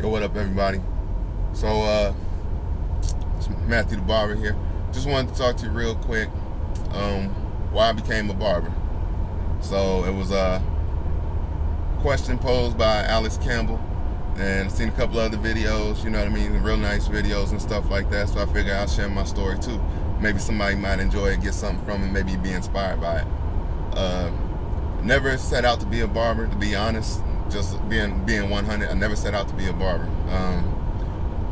Yo, what up, everybody? So, it's Matthew the Barber here. Just wanted to talk to you real quick. Why I became a barber. So it was a question posed by Alex Campbell, and I've seen a couple other videos. You know what I mean? Real nice videos and stuff like that. So I figured I'll share my story too. Maybe somebody might enjoy it, get something from it, maybe be inspired by it. Uh, Never set out to be a barber, to be honest. Just being 100, I never set out to be a barber.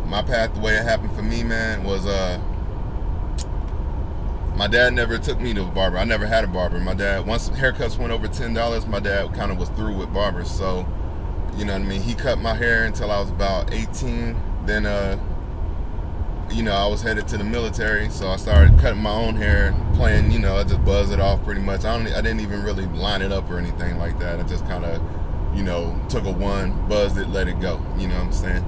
My path, the way it happened for me, man, was my dad never took me to a barber. I never had a barber. My dad, once haircuts went over $10, my dad kind of was through with barbers. So, you know what I mean. He cut my hair until I was about 18. Then, I was headed to the military, so I started cutting my own hair, playing. I just buzzed it off pretty much. I didn't even really line it up or anything like that. I just kind of took a one, buzzed it, let it go. You know what I'm saying?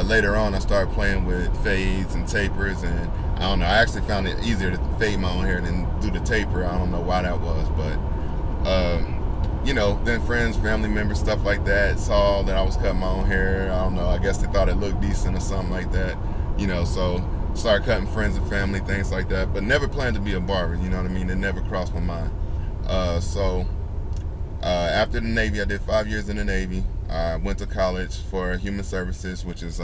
Later on, I started playing with fades and tapers, and I don't know. I actually found it easier to fade my own hair than do the taper. I don't know why that was, but then friends, family members, stuff like that saw that I was cutting my own hair. I don't know. I guess they thought it looked decent or something like that. So started cutting friends and family, things like that. But never planned to be a barber. You know what I mean? It never crossed my mind. After the Navy, I did 5 years in the Navy. I went to college for human services, which is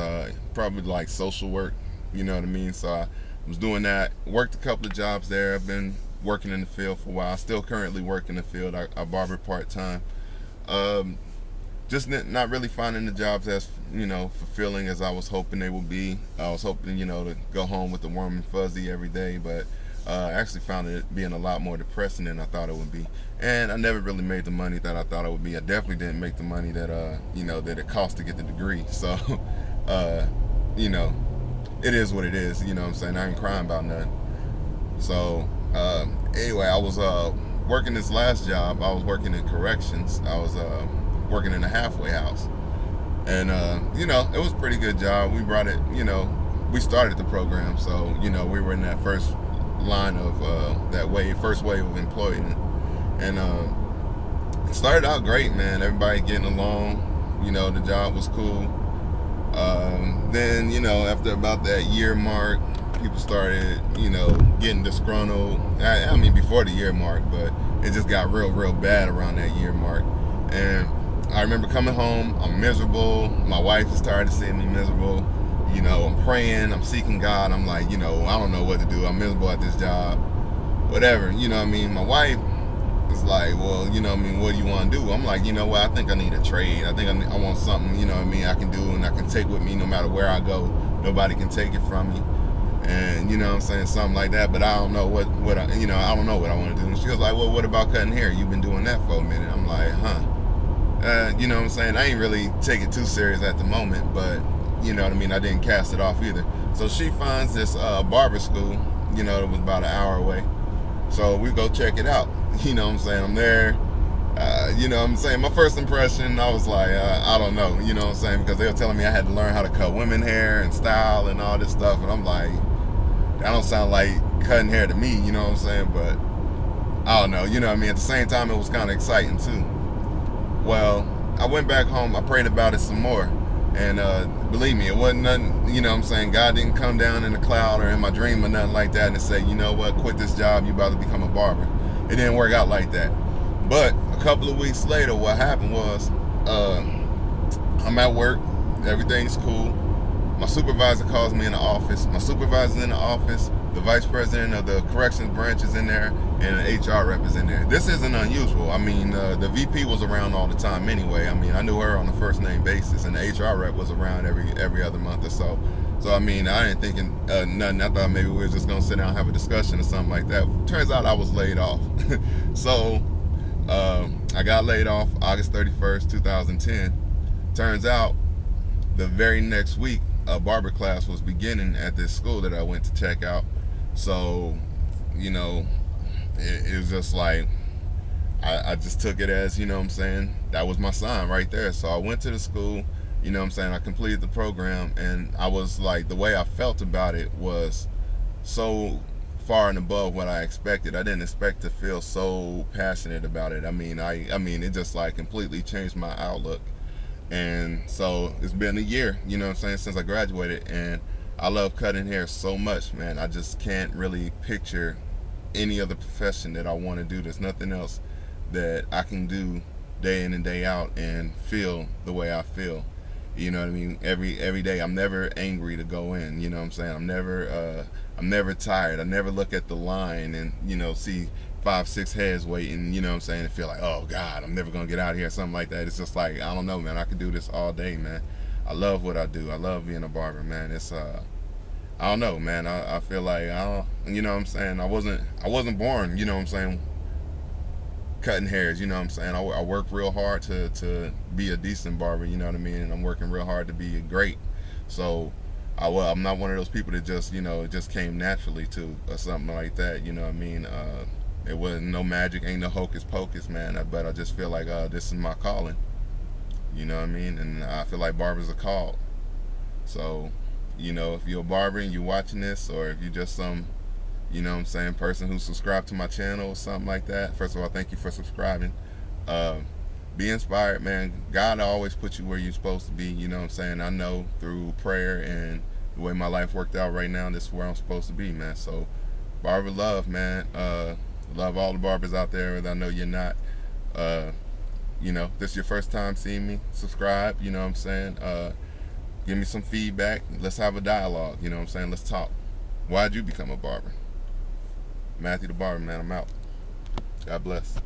probably like social work. You know what I mean? So I was doing that. Worked a couple of jobs there. I've been working in the field for a while. I still currently work in the field. I barber part-time. Just not really finding the jobs as fulfilling as I was hoping they would be. I was hoping to go home with the warm and fuzzy every day, but I actually found it being a lot more depressing than I thought it would be. And I never really made the money that I thought it would be. I definitely didn't make the money that that it cost to get the degree. So it is what it is. You know what I'm saying? I ain't crying about nothing. So anyway, I was working this last job. I was working in corrections. I was working in a halfway house, and it was a pretty good job. We brought it. We started the program, so we were in that first line of first wave of employment, and it started out great, man. Everybody getting along. The job was cool. Then after about that year mark, people started getting disgruntled. I mean before the year mark, but it just got real bad around that year mark. And I remember coming home, I'm miserable. My wife is tired of seeing me miserable. I'm praying, I'm seeking God. I'm like, I don't know what to do. I'm miserable at this job. Whatever, My wife is like, well, what do you want to do? I'm like, what? I think I need a trade. I think I want something, I can do and I can take with me no matter where I go. Nobody can take it from me. And something like that. But I don't know what I don't know what I want to do. And she was like, well, what about cutting hair? You've been doing that for a minute. I'm like, I ain't really take it too serious at the moment, but I didn't cast it off either. So she finds this barber school, it was about an hour away. So we go check it out. I'm there. My first impression, I was like, I don't know, because they were telling me I had to learn how to cut women hair and style and all this stuff. And I'm like, that don't sound like cutting hair to me, but I don't know, at the same time, it was kind of exciting too. Well, I went back home, I prayed about it some more. And believe me, it wasn't nothing, God didn't come down in a cloud or in my dream or nothing like that and say, you know what, quit this job, you about to become a barber. It didn't work out like that. But a couple of weeks later, what happened was, I'm at work, everything's cool. My supervisor calls me in the office. My supervisor's in the office, the vice president of the corrections branch is in there, and an HR rep is in there. This isn't unusual. I mean, the VP was around all the time anyway. I mean, I knew her on a first name basis, and the HR rep was around every other month or so. So, I mean, I ain't thinking nothing. I thought maybe we were just going to sit down and have a discussion or something like that. Turns out I was laid off. So, I got laid off August 31st, 2010. Turns out the very next week, a barber class was beginning at this school that I went to check out. So, it was just like, I just took it as, that was my sign right there. So I went to the school, I completed the program, and I was like, the way I felt about it was so far and above what I expected. I didn't expect to feel so passionate about it. I mean, it just like completely changed my outlook. And so it's been a year, you know what I'm saying, since I graduated, and I love cutting hair so much, man. I just can't really picture any other profession that I want to do. There's nothing else that I can do day in and day out and feel the way I feel. You know what I mean? Every day, I'm never angry to go in. You know what I'm saying? I'm never tired. I never look at the line and see 5, 6 heads waiting. You know what I'm saying? And feel like, oh God, I'm never gonna get out of here, or something like that. It's just like, I don't know, man. I could do this all day, man. I love what I do. I love being a barber, man. It's I don't know, man. I feel like I don't, you know what I'm saying. I wasn't born, you know what I'm saying, cutting hairs. You know what I'm saying. I work real hard to be a decent barber. You know what I mean. And I'm working real hard to be great. So I'm not one of those people that just it just came naturally to or something like that. You know what I mean. It wasn't no magic, ain't no hocus pocus, man. But I just feel like this is my calling. You know what I mean. And I feel like barbers are called. So, if you're a barber and you're watching this, or if you're just some, person who subscribed to my channel or something like that, first of all, thank you for subscribing. Uh, be inspired, man. God always put you where you're supposed to be, you know what I'm saying? I know through prayer and the way my life worked out right now, this is where I'm supposed to be, man. So, barber love, man. Love all the barbers out there, and I know you're not. This is your first time seeing me, subscribe, you know what I'm saying? Give me some feedback. Let's have a dialogue. You know what I'm saying? Let's talk. Why'd you become a barber? Matthew the Barber, man. I'm out. God bless.